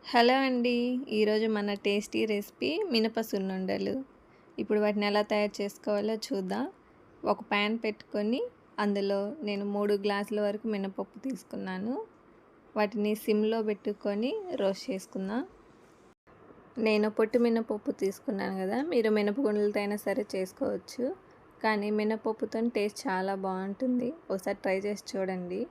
Hello అండి. ఈరోజు మన టేస్టీ రెసిపీ మినప సున్నుండలు. ఇప్పుడు వాటిని ఎలా తయారు చేసుకోవాలో చూద్దాం. ఒక ప్యాన్ పెట్టుకొని అందులో నేను 3 గ్లాసుల వరకు మినపప్పు తీసుకున్నాను. వాటిని సిమ్లో పెట్టుకొని రోస్ట్ చేసుకుందాం. నేను పొట్టు మినపప్పు తీసుకున్నాను కదా, మీరు మినపగుండ్లతో అయినా సరే చేసుకోవచ్చు. కానీ మినపప్పుతో టేస్ట్ చాలా బాగుంటుంది. ఒకసారి ట్రై చేసి చూడండి.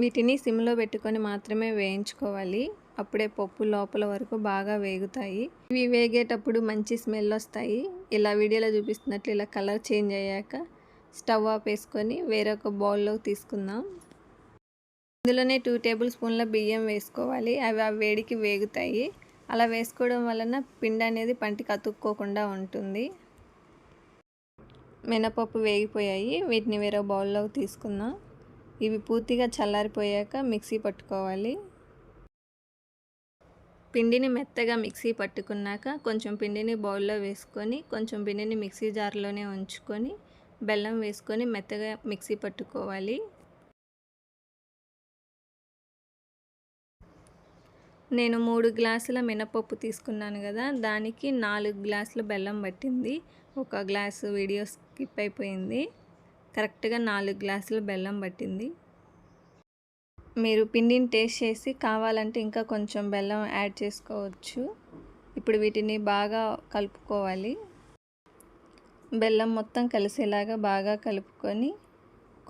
వీటిని సిమ్లో పెట్టుకొని మాత్రమే వేయించుకోవాలి. అప్పుడే పప్పు లోపల వరకు బాగా వేగుతాయి. ఇవి వేగేటప్పుడు మంచి స్మెల్ వస్తాయి. ఇలా వీడియోలో చూపిస్తున్నట్లు ఇలా కలర్ చేంజ్ అయ్యాక స్టవ్ ఆఫ్ వేసుకొని వేరొక బౌల్లోకి తీసుకుందాం. ఇందులోనే 2 టేబుల్ స్పూన్ల బియ్యం వేసుకోవాలి. అవి ఆ వేడికి వేగుతాయి. అలా వేసుకోవడం వలన పిండి అనేది పంటికి అతుక్కోకుండా ఉంటుంది. మినపప్పు వేగిపోయాయి. వీటిని వేరే బౌల్లోకి తీసుకుందాం. ఇవి పూర్తిగా చల్లారిపోయాక మిక్సీ పట్టుకోవాలి. పిండిని మెత్తగా మిక్సీ పట్టుకున్నాక కొంచెం పిండిని బౌల్లో వేసుకొని కొంచెం పిండిని మిక్సీ జార్లోనే ఉంచుకొని బెల్లం వేసుకొని మెత్తగా మిక్సీ పట్టుకోవాలి. నేను 3 గ్లాసుల మినపప్పు తీసుకున్నాను కదా, దానికి 4 గ్లాసుల బెల్లం పట్టింది. ఒక గ్లాసు వీడియో స్కిప్ అయిపోయింది. కరెక్ట్గా 4 గ్లాసుల బెల్లం పట్టింది. మీరు పిండిని టేస్ట్ చేసి కావాలంటే ఇంకా కొంచెం బెల్లం యాడ్ చేసుకోవచ్చు. ఇప్పుడు వీటిని బాగా కలుపుకోవాలి. బెల్లం మొత్తం కలిసేలాగా బాగా కలుపుకొని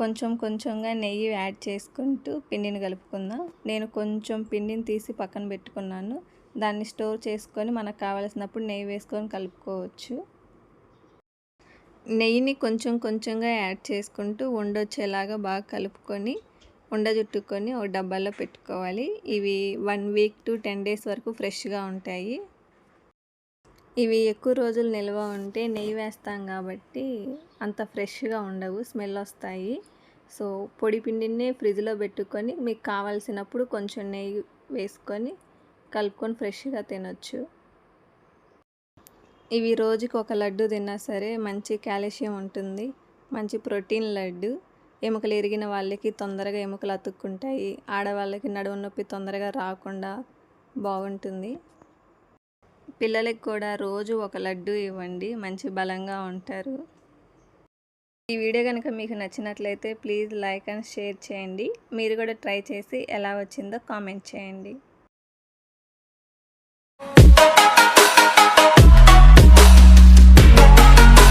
కొంచెం కొంచెంగా నెయ్యి యాడ్ చేసుకుంటూ పిండిని కలుపుకుందాం. నేను కొంచెం పిండిని తీసి పక్కన పెట్టుకున్నాను. దాన్ని స్టోర్ చేసుకొని మనకు కావాల్సినప్పుడు నెయ్యి వేసుకొని కలుపుకోవచ్చు. నెయ్యిని కొంచెం కొంచెంగా యాడ్ చేసుకుంటూ ఉండొచ్చేలాగా బాగా కలుపుకొని ఉండ చుట్టుకొని ఒక డబ్బాలో పెట్టుకోవాలి. ఇవి 1 వీక్ టు 10 డేస్ వరకు ఫ్రెష్గా ఉంటాయి. ఇవి ఎక్కువ రోజులు నిల్వ ఉంటే నెయ్యి వేస్తాం కాబట్టి అంత ఫ్రెష్గా ఉండవు, స్మెల్ వస్తాయి. సో పొడి పిండిని ఫ్రిడ్జ్లో పెట్టుకొని మీకు కావాల్సినప్పుడు కొంచెం నెయ్యి వేసుకొని కలుపుకొని ఫ్రెష్గా తినొచ్చు. ఇవి రోజుకి ఒక లడ్డు తిన్నా సరే మంచి కాల్షియం ఉంటుంది. మంచి ప్రోటీన్ లడ్డు. ఎముకలు ఎరిగిన వాళ్ళకి తొందరగా ఎముకలు అతుక్కుంటాయి. ఆడవాళ్ళకి నడుము నొప్పి తొందరగా రాకుండా బాగుంటుంది. పిల్లలకి కూడా రోజు ఒక లడ్డు ఇవ్వండి, మంచి బలంగా ఉంటారు. ఈ వీడియో కనుక మీకు నచ్చినట్లయితే ప్లీజ్ లైక్ అండ్ షేర్ చేయండి. మీరు కూడా ట్రై చేసి ఎలా వచ్చిందో కామెంట్ చేయండి.